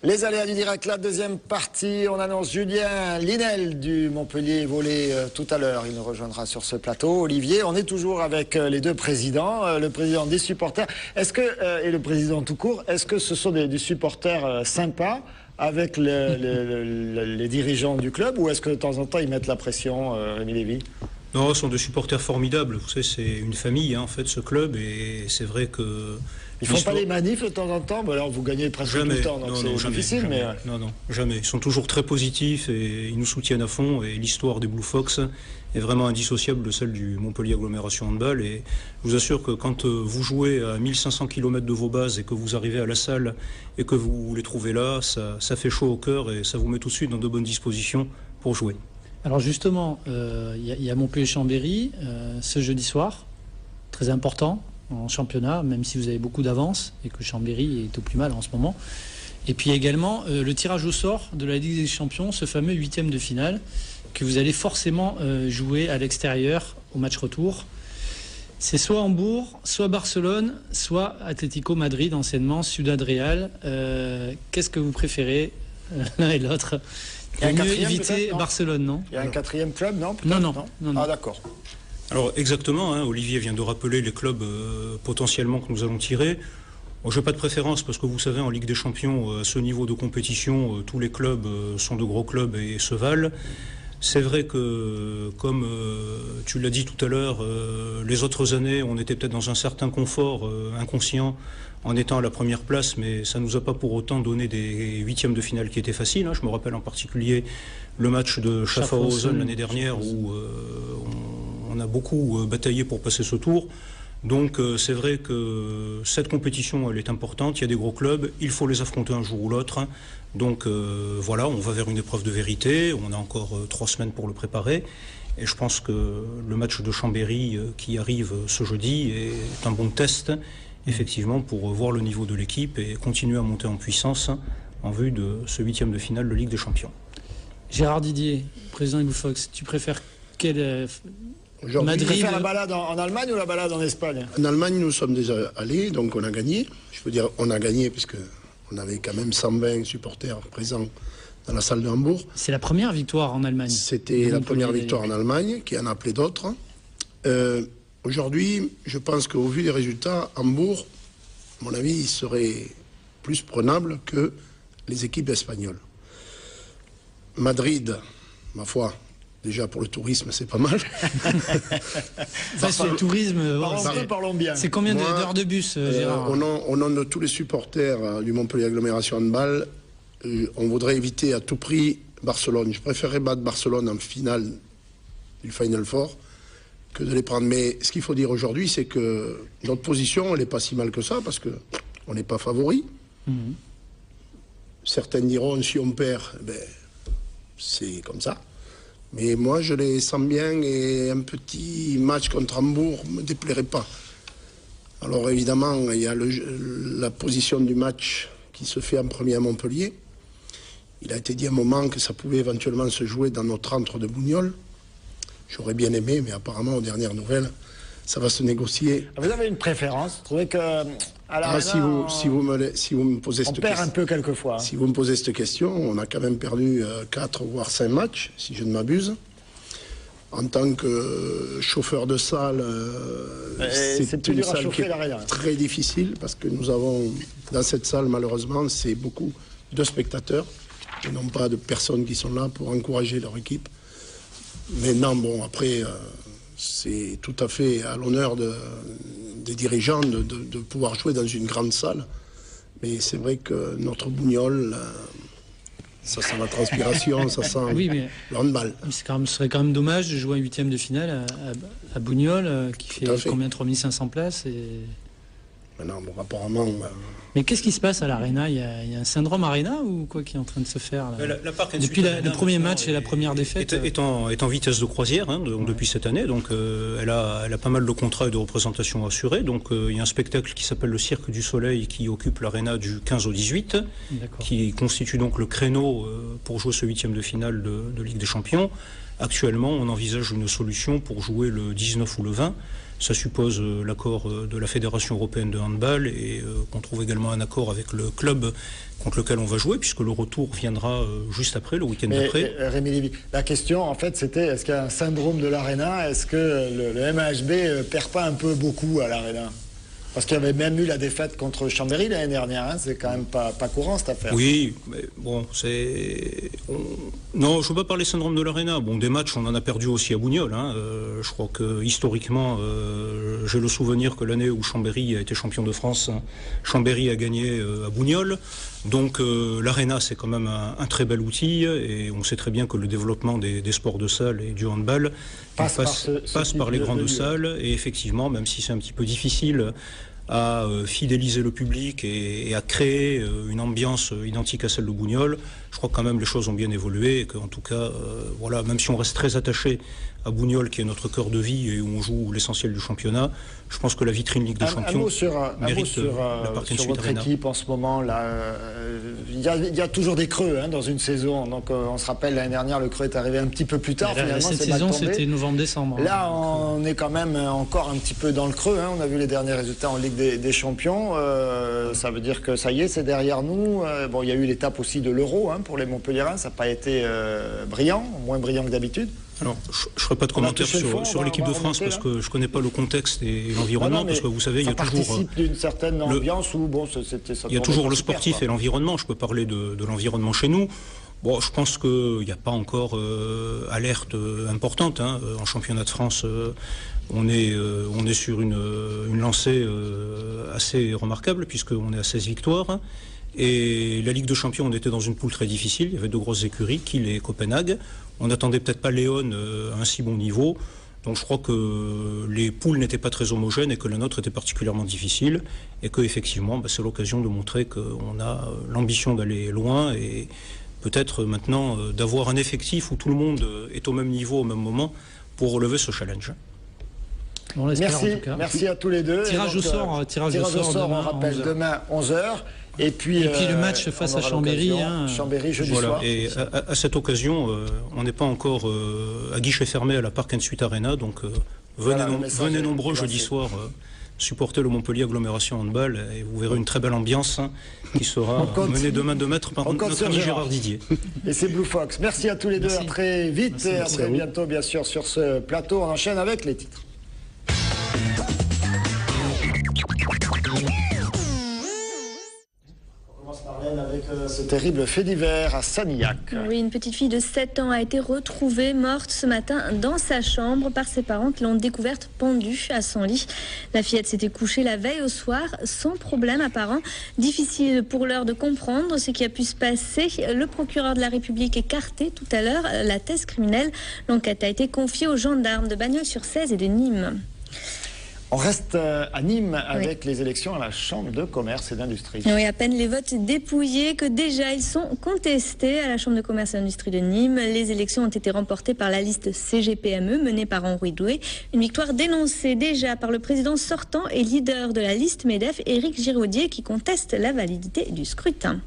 Les aléas du direct, la deuxième partie, on annonce Julien Linel du Montpellier volé tout à l'heure. Il nous rejoindra sur ce plateau. Olivier, on est toujours avec les deux présidents, le président des supporters et le président tout court. Est-ce que ce sont des supporters sympas avec les dirigeants du club ou est-ce que de temps en temps ils mettent la pression, Rémi Lévy ? Non, ce sont des supporters formidables. Vous savez, c'est une famille, en fait, ce club. Et c'est vrai que... Ils font pas les manifs de temps en temps? Alors vous gagnez presque jamais, tout le temps, donc c'est difficile. Jamais, mais... Non, jamais. Ils sont toujours très positifs et ils nous soutiennent à fond. Et l'histoire des Blue Fox est vraiment indissociable de celle du Montpellier Agglomération Handball. Et je vous assure que quand vous jouez à 1500 km de vos bases et que vous arrivez à la salle et que vous les trouvez là, ça fait chaud au cœur et ça vous met tout de suite dans de bonnes dispositions pour jouer. Alors justement, il y a Montpellier-Chambéry ce jeudi soir, très important en championnat, même si vous avez beaucoup d'avance et que Chambéry est au plus mal en ce moment. Et puis également le tirage au sort de la Ligue des Champions, ce fameux 8e de finale que vous allez forcément jouer à l'extérieur au match retour. C'est soit Hambourg, soit Barcelone, soit Atlético Madrid, anciennement Ciudad Real. Qu'est-ce que vous préférez l'un et l'autre? Il vaut mieux éviter Barcelone, non? Il y a un quatrième club, non? Non. Ah d'accord. Alors exactement, Olivier vient de rappeler les clubs potentiellement que nous allons tirer. Bon, je n'ai pas de préférence parce que vous savez, en Ligue des Champions, à ce niveau de compétition, tous les clubs sont de gros clubs et se valent. C'est vrai que, comme tu l'as dit tout à l'heure, les autres années, on était peut-être dans un certain confort inconscient en étant à la première place, mais ça ne nous a pas pour autant donné des huitièmes de finale qui étaient faciles. Je me rappelle en particulier le match de Schaffhausen l'année dernière où on a beaucoup bataillé pour passer ce tour. Donc c'est vrai que cette compétition, elle est importante, il y a des gros clubs, il faut les affronter un jour ou l'autre. Donc voilà, on va vers une épreuve de vérité, on a encore 3 semaines pour le préparer. Et je pense que le match de Chambéry qui arrive ce jeudi est un bon test, effectivement, pour voir le niveau de l'équipe et continuer à monter en puissance en vue de ce 8e de finale de Ligue des Champions. Gérard Didier, président de Blue Fox, tu préfères quel... Madrid... Tu préfères la balade en Allemagne ou la balade en Espagne? En Allemagne, nous sommes déjà allés, donc on a gagné. Je veux dire, on a gagné puisque on avait quand même 120 supporters présents dans la salle de Hambourg. C'est la première victoire en Allemagne. C'était la première victoire en Allemagne, qui en a appelé d'autres. Aujourd'hui, je pense qu'au vu des résultats, Hambourg, à mon avis, il serait plus prenable que les équipes espagnoles. Madrid, ma foi, déjà pour le tourisme, c'est pas mal. Sur le tourisme, parlons bien. C'est combien d'heures de bus, Gérard? Au nom de tous les supporters du Montpellier Agglomération Handball, on voudrait éviter à tout prix Barcelone. Je préférerais battre Barcelone en finale du Final Four que de les prendre. Mais ce qu'il faut dire aujourd'hui, c'est que notre position, elle n'est pas si mal que ça, parce qu'on n'est pas favori. Certains diront, si on perd, c'est comme ça. Mais moi, je les sens bien et un petit match contre Hambourg ne me déplairait pas. Alors évidemment, il y a la position du match qui se fait en premier à Montpellier. Il a été dit à un moment que ça pouvait éventuellement se jouer dans notre antre de Bougnols. J'aurais bien aimé, mais apparemment, aux dernières nouvelles, ça va se négocier. Vous avez une préférence? Vous trouvez que si vous me posez cette question, on perd un peu quelquefois. Si vous me posez cette question, on a quand même perdu 4 voire 5 matchs, si je ne m'abuse. En tant que chauffeur de salle, c'est une salle qui est très difficile parce que nous avons, dans cette salle, malheureusement, c'est beaucoup de spectateurs et non pas de personnes qui sont là pour encourager leur équipe. Maintenant, bon, après, c'est tout à fait à l'honneur des dirigeants de pouvoir jouer dans une grande salle. Mais c'est vrai que notre Bougnols, ça sent la transpiration, ça sent le handball. Ce serait quand même dommage de jouer un 8e de finale à Bougnols, qui fait combien, 3500 places Maintenant, bon, apparemment... Mais qu'est-ce qui se passe à l'Arena? Il y a un syndrome Arena ou quoi qui est en train de se faire là? Depuis le premier match et la première défaite est en vitesse de croisière donc depuis cette année. Donc elle a pas mal de contrats et de représentations assurées. Donc il y a un spectacle qui s'appelle le Cirque du Soleil qui occupe l'Arena du 15 au 18, qui constitue donc le créneau pour jouer ce 8e de finale de Ligue des Champions. Actuellement, on envisage une solution pour jouer le 19 ou le 20. Ça suppose l'accord de la Fédération européenne de handball et qu'on trouve également un accord avec le club contre lequel on va jouer, puisque le retour viendra juste après, le week-end d'après. Rémi Lévy, la question en fait c'était, est-ce qu'il y a un syndrome de l'Arena? Est-ce que le MHB perd pas un peu beaucoup à l'Arena? Parce qu'il y avait même eu la défaite contre Chambéry l'année dernière, hein, c'est quand même pas courant cette affaire. Oui, mais bon, non, je ne veux pas parler syndrome de l'Arena. Bon, des matchs, on en a perdu aussi à Bougnols. Hein. Je crois que historiquement, j'ai le souvenir que l'année où Chambéry a été champion de France, Chambéry a gagné à Bougnols. Donc l'Arena, c'est quand même un très bel outil et on sait très bien que le développement des sports de salle et du handball passe par les grandes salles. Et effectivement, même si c'est un petit peu difficile à fidéliser le public et à créer une ambiance identique à celle de Bougnols, je crois que quand même les choses ont bien évolué et qu'en tout cas, voilà, même si on reste très attaché à Bougnols, qui est notre cœur de vie et où on joue l'essentiel du championnat, je pense que la vitrine Ligue des Champions mérite la Park & Suite votre Arena. équipe en ce moment là, il y a toujours des creux hein, dans une saison. Donc on se rappelle l'année dernière, le creux est arrivé un petit peu plus tard. Finalement, cette saison, c'était novembre-décembre. Là, on est quand même encore un petit peu dans le creux. Hein. On a vu les derniers résultats en Ligue des Champions. Ça veut dire que ça y est, c'est derrière nous. Bon, il y a eu l'étape aussi de l'Euro hein, pour les Montpelliérains. Ça n'a pas été brillant, moins brillant que d'habitude. Alors, je ne ferai pas de commentaire sur l'équipe de France parce que je ne connais pas le contexte et l'environnement, parce que vous savez, il y a toujours... Ça participe d'une certaine ambiance où, bon, il y a toujours le sportif et l'environnement. Je peux parler de l'environnement chez nous. Bon, je pense qu'il n'y a pas encore alerte importante. Hein. En championnat de France, on est sur une lancée assez remarquable, puisqu'on est à 16 victoires. Hein. Et la Ligue de Champions, on était dans une poule très difficile. Il y avait de grosses écuries, Kiel et Copenhague. On n'attendait peut-être pas Léon à un si bon niveau. Donc je crois que les poules n'étaient pas très homogènes et que la nôtre était particulièrement difficile. Et qu'effectivement, c'est l'occasion de montrer qu'on a l'ambition d'aller loin et peut-être maintenant d'avoir un effectif où tout le monde est au même niveau au même moment pour relever ce challenge. On l'espère, en tout cas. Merci à tous les deux. Tirage au sort demain, on rappelle, demain 11h. Et puis le match face à Chambéry. Chambéry jeudi soir. Et à cette occasion, on n'est pas encore à guichet fermé à la Park & Suite Arena, donc venez nombreux jeudi soir supporter le Montpellier Agglomération Handball et vous verrez une très belle ambiance qui sera menée de main de maître par notre ami Gérard Didier. Et c'est Blue Fox. Merci à tous les deux, à très vite et à très bientôt bien sûr sur ce plateau. On enchaîne avec les titres. Avec ce terrible fait divers à Sanilhac. Oui, une petite fille de 7 ans a été retrouvée morte ce matin dans sa chambre par ses parents qui l'ont découverte pendue à son lit. La fillette s'était couchée la veille au soir sans problème apparent. Difficile pour l'heure de comprendre ce qui a pu se passer. Le procureur de la République écartait tout à l'heure la thèse criminelle. L'enquête a été confiée aux gendarmes de Bagnols-sur-Cèze et de Nîmes. On reste à Nîmes avec les élections à la Chambre de commerce et d'industrie. Oui, à peine les votes dépouillés que déjà ils sont contestés à la Chambre de commerce et d'industrie de Nîmes. Les élections ont été remportées par la liste CGPME menée par Henri Doué. Une victoire dénoncée déjà par le président sortant et leader de la liste MEDEF, Éric Giraudier, qui conteste la validité du scrutin.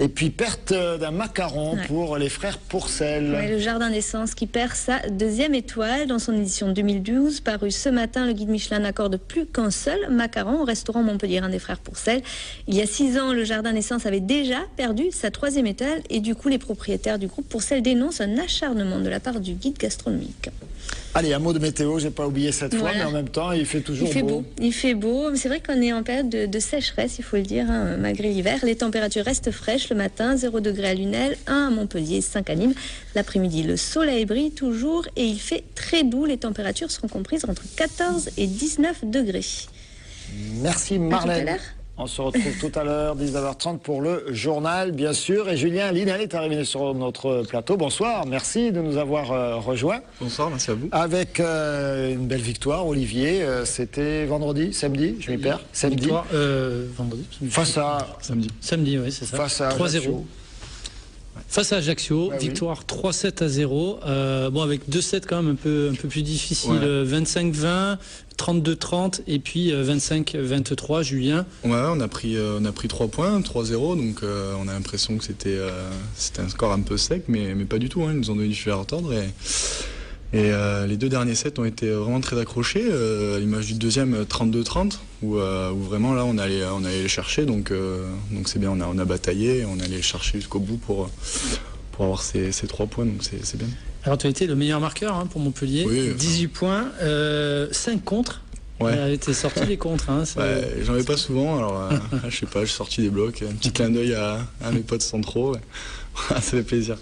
Et puis perte d'un macaron pour les frères Pourcel. Oui, le Jardin des Sens qui perd sa 2e étoile. Dans son édition 2012, paru ce matin, le guide Michelin n'accorde plus qu'un seul macaron au restaurant montpelliérain des frères Pourcel. Il y a 6 ans, le Jardin des Sens avait déjà perdu sa 3e étoile et du coup, les propriétaires du groupe Pourcel dénoncent un acharnement de la part du guide gastronomique. Allez, un mot de météo, j'ai pas oublié cette fois, mais en même temps, il fait toujours beau. Il fait beau, mais c'est vrai qu'on est en période de sécheresse, il faut le dire, hein, malgré l'hiver. Les températures restent fraîches le matin, 0 degré à Lunel, 1 à Montpellier, 5 à Nîmes. L'après-midi, le soleil brille toujours et il fait très doux. Les températures seront comprises entre 14 et 19 degrés. Merci Marlène. On se retrouve tout à l'heure, 19h30 pour le journal, bien sûr. Et Julien Linel est arrivé sur notre plateau. Bonsoir, merci de nous avoir rejoints. Bonsoir, merci à vous. Avec une belle victoire, Olivier. C'était vendredi, samedi, je m'y perds. Samedi. Victoire, vendredi. Face à... Samedi, oui, c'est ça. Face à 3-0. Face à Ajaccio, victoire 3-7 à 0. Bon, avec 2 sets quand même un peu plus difficiles. 25-20, 32-30 et puis 25-23, Julien. Ouais, on a pris 3 points, 3-0, donc on a l'impression que c'était un score un peu sec, mais pas du tout. Hein. Ils nous ont donné du fil à retordre Et les 2 derniers sets ont été vraiment très accrochés. L'image du deuxième 32-30 où vraiment là on allait les chercher. Donc c'est bien, on a bataillé, on allait les chercher jusqu'au bout pour avoir ces 3 points. Donc c'est bien. Alors tu as été le meilleur marqueur pour Montpellier. Oui, 18 points, 5 contres. Ouais. T'es sorti les contres. J'en ai pas souvent, alors je sais pas, j'ai sorti des blocs, un petit clin d'œil à mes potes centraux. Ça fait plaisir.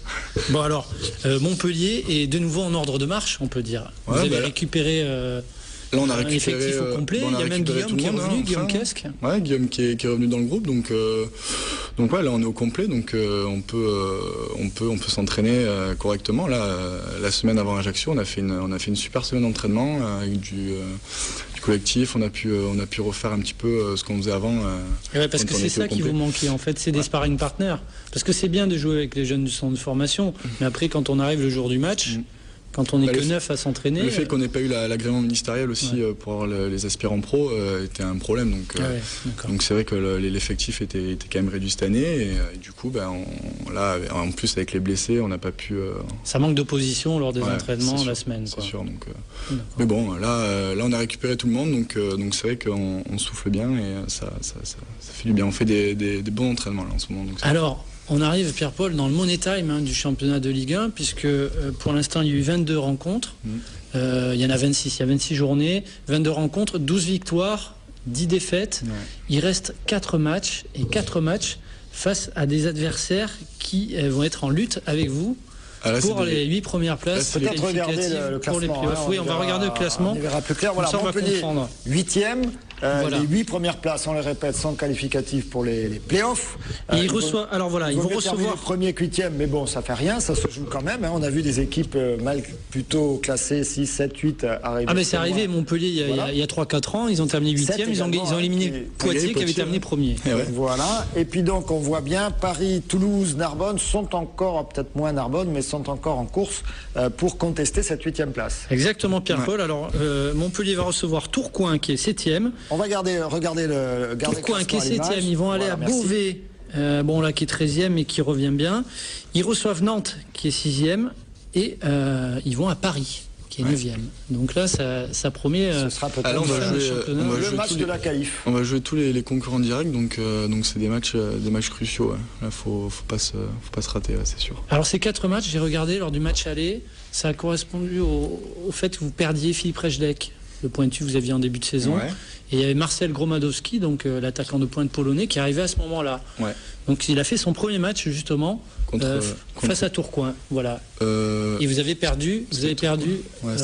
Bon alors, Montpellier est de nouveau en ordre de marche, on peut dire. Vous avez récupéré là, on a récupéré, un effectif au complet. Il y a même Guillaume qui est revenu, Guillaume Casque. Ouais, Guillaume qui est revenu dans le groupe. Donc ouais, là on est au complet, donc on peut s'entraîner correctement. Là, la semaine avant Ajaccio, on a fait une super semaine d'entraînement avec du collectif. On a pu refaire un petit peu ce qu'on faisait avant. Parce que c'est ça qui vous manquait en fait, c'est des sparring partners. Parce que c'est bien de jouer avec les jeunes du centre de formation, mais après quand on arrive le jour du match. Quand on n'est que 9 à s'entraîner... Le fait qu'on n'ait pas eu l'agrément ministériel aussi pour avoir les aspirants pro était un problème. Donc c'est vrai que l'effectif était quand même réduit cette année. Et du coup, là, en plus avec les blessés, on n'a pas pu... Ça manque d'opposition lors des entraînements la semaine. C'est sûr. Donc, mais bon, là, on a récupéré tout le monde. Donc c'est vrai qu'on souffle bien et ça fait du bien. On fait des bons entraînements là, en ce moment. Donc, alors... On arrive, Pierre-Paul, dans le Money Time du championnat de Ligue 1, puisque pour l'instant, il y a eu 22 rencontres. Il y en a 26, il y a 26 journées, 22 rencontres, 12 victoires, 10 défaites. Ouais. Il reste 4 matchs, et 4 matchs face à des adversaires qui vont être en lutte avec vous. Pour les 8 premières places, peut-être regarder le classement. Pour les playoffs. Oui, on va regarder le classement. On verra plus clair. Voilà, Montpellier, 8e. Voilà. Les 8 premières places, on les répète, sont qualificatives pour les playoffs. Et ils vont recevoir. Premier, 8e, mais bon, ça fait rien, ça se joue quand même. On a vu des équipes plutôt classées 6, 7, 8 arriver. Ah, mais c'est arrivé, Montpellier, il y a 3-4 ans, ils ont terminé 8e, ils ont éliminé Poitiers qui avait terminé premier. Voilà. Et puis donc, on voit bien, Paris, Toulouse, Narbonne sont encore, peut-être moins Narbonne, mais sont encore en course pour contester cette 8e place. Exactement, Pierre-Paul. Alors, Montpellier va recevoir Tourcoing qui est 7e. On va regarder le Tourcoing qui est 7e, ils vont aller à Beauvais, là qui est 13e et qui revient bien. Ils reçoivent Nantes qui est 6e et ils vont à Paris qui est 9e. Donc là, ça promet. Ce sera peut-être le match de la qualif. On va jouer tous les concurrents directs, donc c'est des matchs cruciaux. Là, faut pas se rater, c'est sûr. Alors ces 4 matchs, j'ai regardé lors du match aller, ça a correspondu au fait que vous perdiez Philippe Rejlek, le pointu que vous aviez en début de saison. Ouais. Et il y avait Marcel Gromadowski, donc l'attaquant de pointe polonais, qui arrivait à ce moment-là. Ouais. Donc il a fait son premier match justement face à Tourcoing. Voilà. Et vous avez perdu.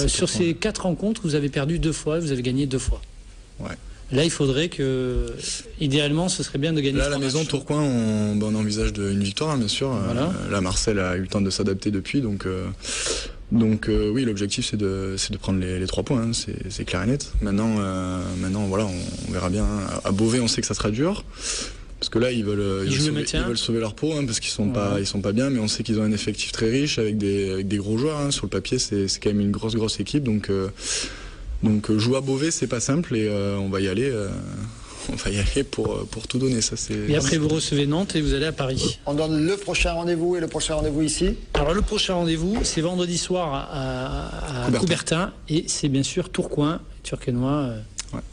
Sur ces 4 rencontres, vous avez perdu 2 fois. Vous avez gagné 2 fois. Ouais. Là, il faudrait que, idéalement, ce serait bien de gagner. Là, à la maison, Tourcoing, on envisage une victoire, bien sûr. Voilà. Là, Marcel a eu le temps de s'adapter depuis, donc oui, l'objectif c'est de prendre les 3 points, c'est clair et net. Maintenant voilà, on verra bien. À Beauvais, on sait que ça sera dur. Parce que là, ils veulent sauver leur peau, parce qu'ils sont pas bien, mais on sait qu'ils ont un effectif très riche avec des gros joueurs. Sur le papier, c'est quand même une grosse équipe. Donc jouer à Beauvais, c'est pas simple et on va y aller. On va y aller pour tout donner. Et après, vous recevez Nantes et vous allez à Paris. On donne le prochain rendez-vous et le prochain rendez-vous ici. Alors, le prochain rendez-vous, c'est vendredi soir à Coubertin. Et c'est bien sûr Tourcoing, Turquenois.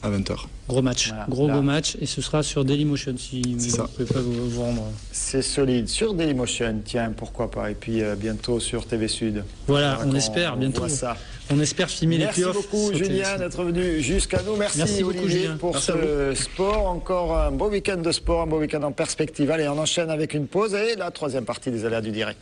À 20h. Gros match. Voilà, gros match. Et ce sera sur Dailymotion si vous ne pouvez pas vous rendre. C'est solide. Sur Dailymotion, tiens, pourquoi pas. Et puis bientôt sur TV Sud. Voilà, on espère bientôt. On espère filmer les playoffs. Merci beaucoup, Julien, d'être venu jusqu'à nous. Merci beaucoup, Olivier, Julien, pour ce sport. Encore un beau week-end de sport, un beau week-end en perspective. Allez, on enchaîne avec une pause et la 3e partie des aléas du direct.